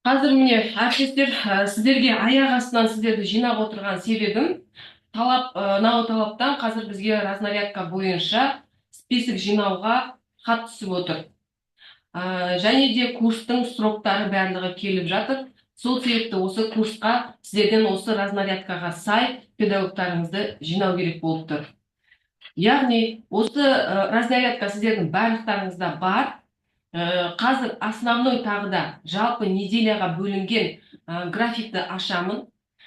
Қазір міне әріптестер, сіздерге аяқ астынан сіздерді жинап отырған себебім нау талаптан қазір бізге разнарядка бойынша список жинауға хат түсіп отыр. Және де курстың сроктары барлығы келіп жатыр. Сол себепті осы курсқа сіздерден осы разнарядкаға сай педагогтарыңызды жинау керек болып тұр. Яғни осы разнарядка сіздердің барлықтарыңызда бар. Қазір основной тағы да жалпы неделяға бөлінген графикті ашамын.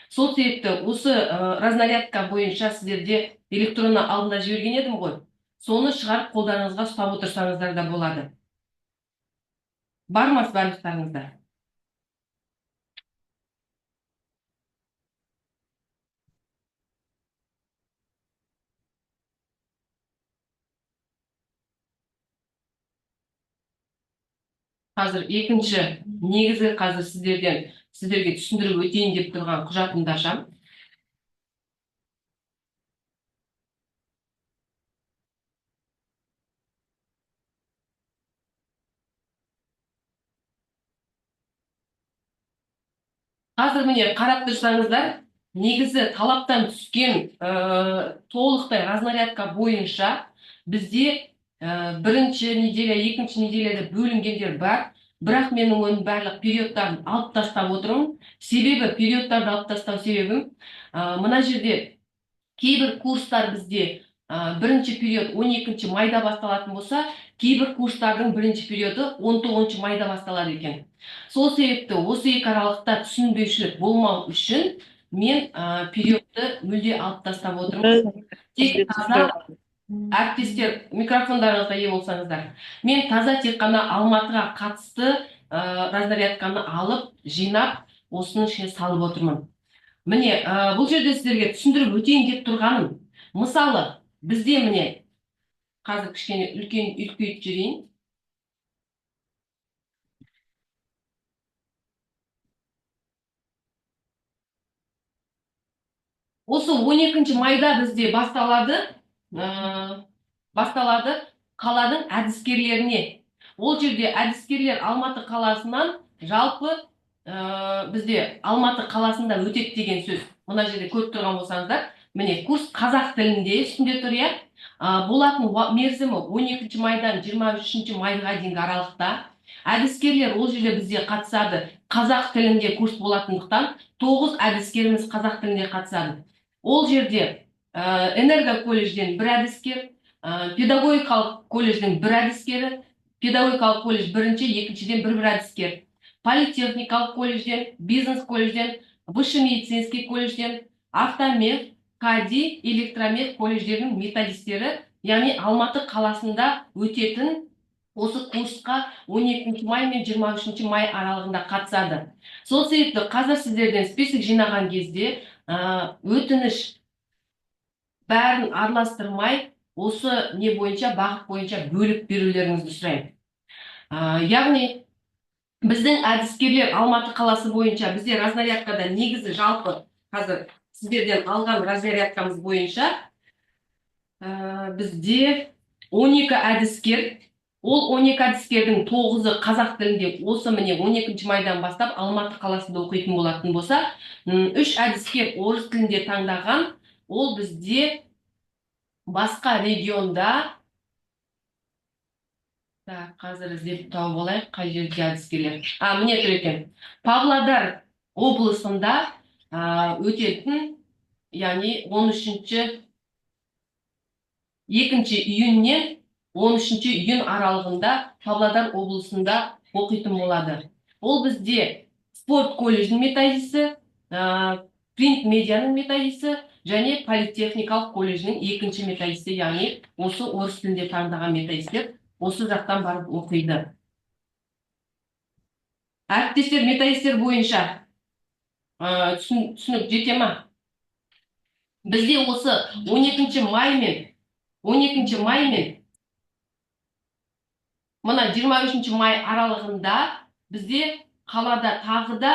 Сол себепті осы разнарядка бойынша сіздерде электронды алдында жіберген едім ғой. Соны шығарып қолдарыңызға ұстап отырсаңыздар да болады. Бар ма барлықтарыңызда? Қазір екінші негізі қазір сіздерге түсіндіріп өтейін деп тұрған құжатымды ашам. Қазір міне қарап тұрсаңыздар, негізі талаптан түскен толықтай разнарядка бойынша бізде бірінші неделя, екінші неделяда бөлінгендер бар. Бірақ менің оның барлық периодтарын алып тастап отырмын. Себебі периодтарды алып тастау себебім мына жерде кейбір курстар бізде бірінші период 12 майда басталатын болса, кейбір курстардың бірінші периоды 19 майда басталады екен. Сол себепті осы екі аралықта түсінбеушілік болмау үшін мен периодты мүлде алып тастап отырмын. Тек таза әріптестер, микрофондарыңызға ие болсаңыздар. Мен таза тек қана Алматыға қатысты разнарядканы алып, жинап, осының ішіне салып отырмын. Міне, бұл жерде сіздерге түсіндіріп өтейін деп тұрғаным. Мысалы, бізде міне, қазір кішкене үлкейтіп жіберейін. Осы 12 майда бізде басталады қаланың әдіскерлеріне. Ол жерде әдіскерлер Алматы қаласынан жалпы бізде Алматы қаласында өтеді деген сөз. Мына жерде көріп тұрған болсаңыздар, міне курс қазақ тілінде үстінде тұр, иә. Болатын мерзімі 12 майдан 23 майға дейінгі аралықта. Әдіскерлер ол жерде бізде қатысады. Қазақ тілінде курс болатындықтан 9 әдіскеріміз қазақ тілінде қатысады. Ол жерде энерго колледжден бір әдіскер, педагогикалық колледжден бір әдіскері, педагогикалық колледж бірінші, екіншіден бір әдіскер, политехникалық колледжден, бизнес колледжден, высший медицинский колледжден, автомех, кади, электромех колледждерінің методистері, яғни Алматы қаласында өтетін осы курсқа 12 май мен 23 май аралығында қатысады. Сол себепті қазір сіздерден список жинаған кезде өтініш бәрін араластырмай, осы не бойынша, бағыт бойынша бөліп берулеріңізді сұраймын. Яғни біздің әдіскерлер Алматы қаласы бойынша бізде разнарядкада негізі жалпы қазір сіздерден алған разнарядкамыз бойынша бізде 12 әдіскер. Ол 12 әдіскердің 9-ы қазақ тілінде, осы міне 12 майдан бастап Алматы қаласында оқитын болатын болса, 3 әдіскер орыс тілінде таңдаған. Ол бізде басқа регионда, қазір іздеп тауып алайық, қай жерде әдіскерлер. Міне тұр екен. Павлодар облысында өтетін, яғни 2 июньнен 13 июнь аралығында Павлодар облысында оқитын болады. Ол бізде спорт колледждің методисі, принт медианың методисі және политехникалық колледждің 2 методисі, яғни осы орыс тілінде таңдаған методистер осы жақтан барып оқиды. Әріптестер, методистер бойынша түсінік жете ма? Бізде осы 12 май мен мына 23 май аралығында бізде қалада тағы да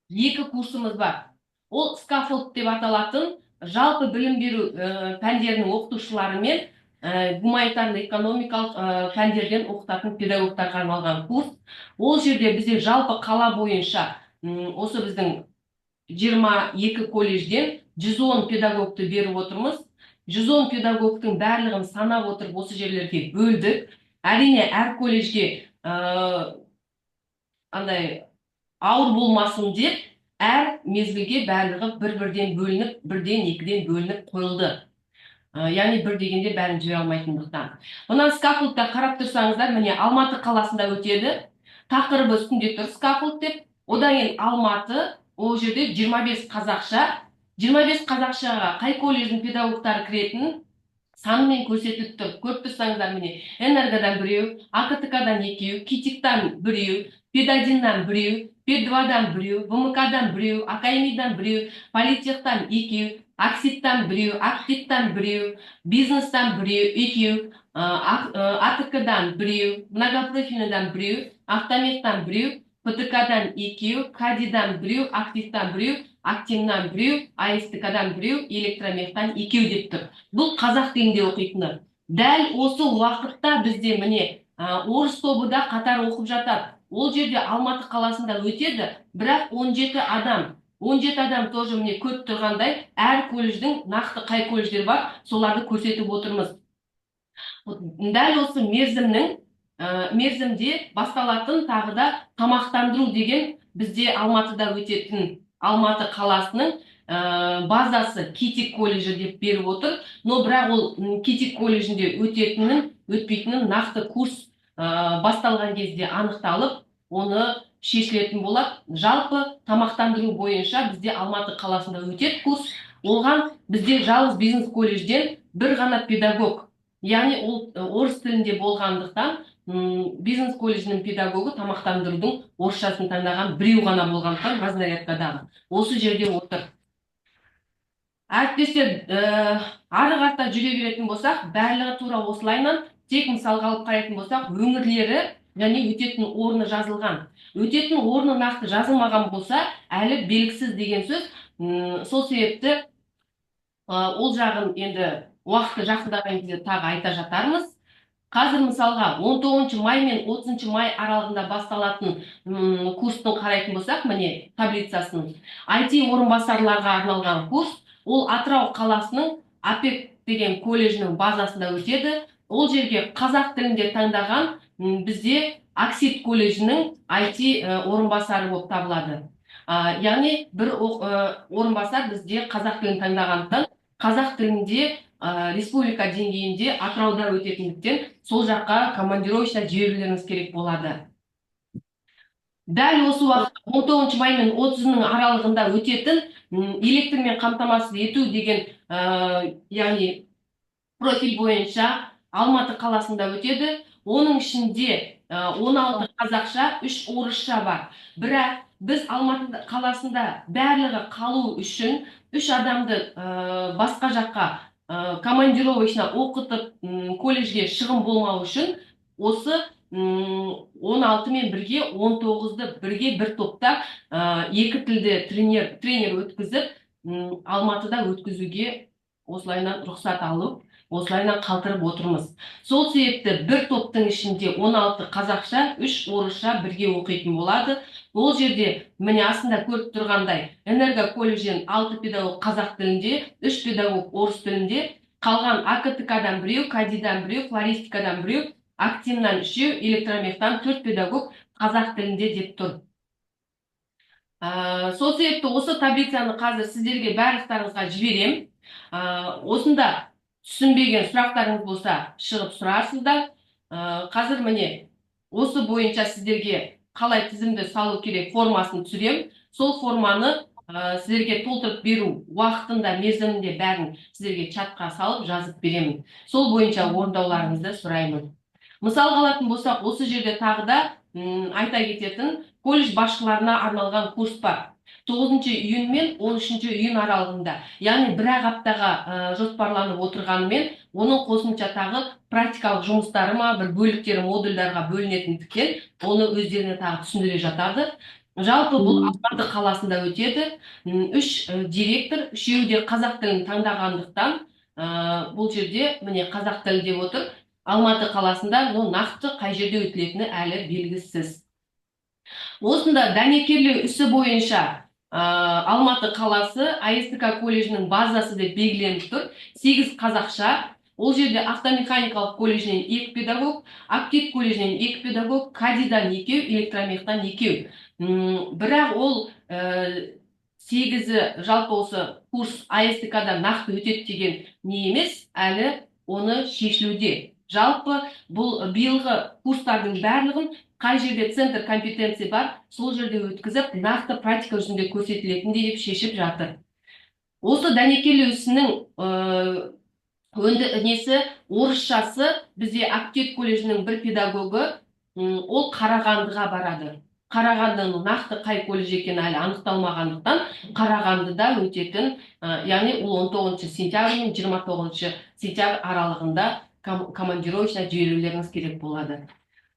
2 курсымыз бар. Ол скафолд деп аталатын жалпы білім беру пәндерінің оқытушылары мен гуманитарлы экономикалық пәндерден оқытатын педагогтарға арналған курс. Ол жерде бізде жалпы қала бойынша осы біздің 22 колледжден 110 педагогты беріп отырмыз. 110 педагогтың барлығын санап отырып осы жерлерге бөлдік. Әрине, әр колледжге андай ауыр болмасын деп, әр мезгілге барлығы бір-бірден бөлініп, бірден екіден бөлініп қойылды. Яғни бір дегенде бәрін жібере алмайтындықтан. Мына скафолдта қарап тұрсаңыздар, міне Алматы қаласында өтеді. Тақырыбы үстінде тұр скафолд деп. Одан кейін Алматы, ол жерде 25 қазақша. 25 қазақшаға қай колледждің педагогтары кіретін санымен көрсетіліп тұр. Көріп тұрсаңыздар, міне Энергодан біреу, АКТК-дан екеу, КИТИК-тан біреу, Пед-1-дан біреу, Пед-2-дан біреу, ВМК-дан біреу, Академиядан біреу, Политехтан екеу, Акситтан біреу, Актиктан біреу, Бизнестан біреу, екеу, АТК-дан біреу, Многопрофильныйдан біреу, Автометтан біреу, ПТК-дан екеу, Кадидан біреу, Активтан біреу, Актимнан біреу, АСТК-дан біреу, Электромехтан екеу деп тұр. Бұл қазақ тілінде оқитыны. Дәл осы уақытта бізде міне орыс тобы да қатар оқып жатады. Ол жерде Алматы қаласында өтеді, бірақ 17 адам. 17 адам тоже міне көріп тұрғандай, әр колледждің нақты қай колледждер бар, соларды көрсетіп отырмыз. Дәл осы мерзімде басталатын тағы да тамақтандыру деген бізде Алматыда өтетін Алматы қаласының базасы КИТИК колледжі деп беріп отыр. Но бірақ ол КИТИК колледжінде өтпейтінін нақты курс басталған кезде анықталып, оны шешілетін болады. Жалпы тамақтандыру бойынша бізде Алматы қаласында өтеді курс. Оған бізде жалғыз бизнес колледжден бір ғана педагог, яғни ол орыс тілінде болғандықтан, бизнес колледжінің педагогы тамақтандырудың орысшасын таңдаған біреу ғана болғандықтан разнарядкадағы. Осы жерде отыр. Әріптестер, ары қарта жүре беретін болсақ, барлығы тура осылайынан, тек мысалға алып қарайтын болсақ, өңірлері және өтетін орны жазылған. Өтетін орны нақты жазылмаған болса, әлі белгісіз деген сөз. Сол себепті ол жағын енді уақытты жақындаған кезде тағы айта жатармыз. Қазір мысалға 19 май мен 30 май аралығында басталатын курстың қарайтын болсақ, міне таблицасын. IT орынбасарларға арналған курс, ол Атырау қаласының АПЕК деген колледжінің базасында өтеді. Ол жерге қазақ тілінде таңдаған бізде Аксит колледжінің IT орынбасары болып табылады. Яғни бір орынбасар бізде қазақ тілін таңдағандықтан, қазақ тілінде республика деңгейінде Атырауда өтетіндіктен сол жаққа командировочно жіберулеріңіз керек болады. Дәл осы уақытта 19 май мен 30-ның аралығында өтетін электрмен қамтамасыз ету деген яғни профиль бойынша Алматы қаласында өтеді. Оның ішінде 16 қазақша, 3 орысша бар. Бірақ біз Алматы қаласында барлығы қалу үшін 3 адамды басқа жаққа командировочно оқытып, колледжге шығын болмау үшін осы 16 мен бірге 19-ды бірге бір топта екі тілді тренер өткізіп, Алматыда өткізуге осылайынан рұқсат алып, осылайынан қалтырып отырмыз. Сол себепті бір топтың ішінде 16 қазақша, 3 орысша бірге оқитын болады. Ол жерде міне астында көріп тұрғандай, Энерго колледжден 6 педагог қазақ тілінде, 3 педагог орыс тілінде, қалған АКТК-дан біреу, Кадидан біреу, Флористикадан біреу, Актимнан 3, Электромехтан 4 педагог қазақ тілінде деп тұр. Сол себепті осы таблицаны қазір сіздерге барлықтарыңызға жіберем. Осында түсінбеген сұрақтарыңыз болса, шығып сұрарсыздар. Қазір міне осы бойынша сіздерге қалай тізімді салу керек формасын түсірем. Сол форманы сіздерге толтырып беру уақытында, мерзімінде бәрін сіздерге чатқа салып жазып беремін. Сол бойынша орындауларыңызды сұраймын. Мысал алатын болсақ, осы жерде тағы да айта кететін колледж басшыларына арналған курс бар. 9 июнь мен 13 июнь аралығында, яғни бір-ақ аптаға жоспарланып отырғанымен, оның қосымша тағы практикалық жұмыстары ма, бір бөліктері модульдарға бөлінетіндіктен, оны өздеріне тағы түсіндіре жатады. Жалпы бұл Алматы қаласында өтеді. 3 директор, үшеуі де қазақ тілін таңдағандықтан, Бұл жерде міне қазақ тілі деп отыр. Алматы қаласында, но нақты қай жерде өтілетіні әлі белгісіз. Осында дәнекерлеу ісі бойынша Алматы қаласы АСТК колледжінің базасы деп белгіленіп тұр. 8 қазақша. Ол жерде автомеханикалық колледжінен 2 педагог, Аптек колледжінен 2 педагог, Кадидан 2, электромехтан 2. Бірақ ол 8-і жалпы осы курс АСТК-да нақты өтеді деген не емес, әлі оны шешілуде. Жалпы бұл биылғы курстардың барлығын қай жерде центр компетенция бар, сол жерде өткізіп, нақты практика жүзінде көрсетілетіндей деп шешіп жатыр. Осы дәнекерлеу ісінің несі орысшасы бізде Аптек колледжінің бір педагогы, ол Қарағандыға барады. Қарағандының нақты қай колледж екені әлі анықталмағандықтан, Қарағандыда өтетін, яғни ол 19 сентябрь мен 29 сентябрь аралығында командировочно жіберулеріңіз керек болады.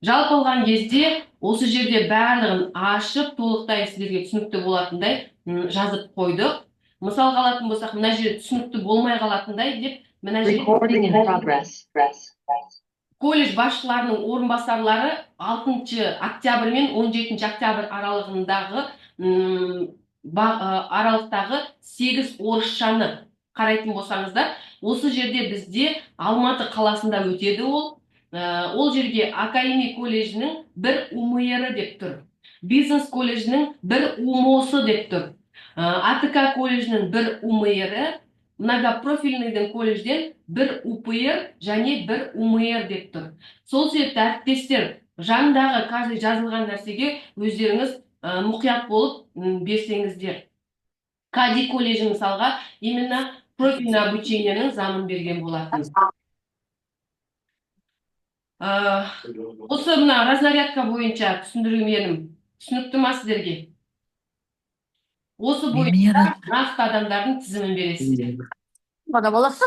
Жалпы алған кезде осы жерде барлығын ашып, толықтай сіздерге түсінікті болатындай жазып қойдық. Мысал қалатын болсақ, мына жерде түсінікті болмай қалатындай деп, мына жерде колледж басшыларының орынбасарлары 6 октябрь мен 17 октябрь аралығындағы аралықтағы 8 орысшаны қарайтын болсаңыздар, осы жерде бізде Алматы қаласында өтеді ол. Ол жерге Академик колледжінің бір УМР деп тұр. Бизнес колледжінің бір УМОСы деп тұр. АТК колледжінің бір УМР, многопрофильныйдың колледжден бір УПР және бір УМР деп тұр. Сол себепті әріптестер, жандағы каждый жазылған нәрсеге өздеріңіз мұқият болып берсеңіздер. Кади колледжі мысалға именно профильный обучениенің заңын берген болатын. Осы мына разнарядка бойынша түсіндіргенім түсінікті ма сіздерге? Осы бойынша нақты адамдардың тізімін бересіздер. Бада боласы?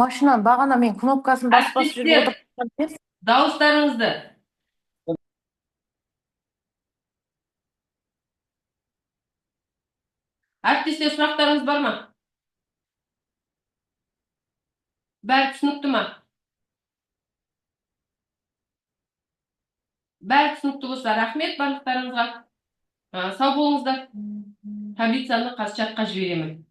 Машинан бағана мен кнопкасын басып жүріп отырып. Дауыстарыңызды. Әріптестер, сұрақтарыңыз бар ма? Бәрі түсінікті ма? Бәрі түсінікті болса, рахмет барлықтарыңызға. Сау болыңыздар. Таблицаны қазір чатқа жіберемін.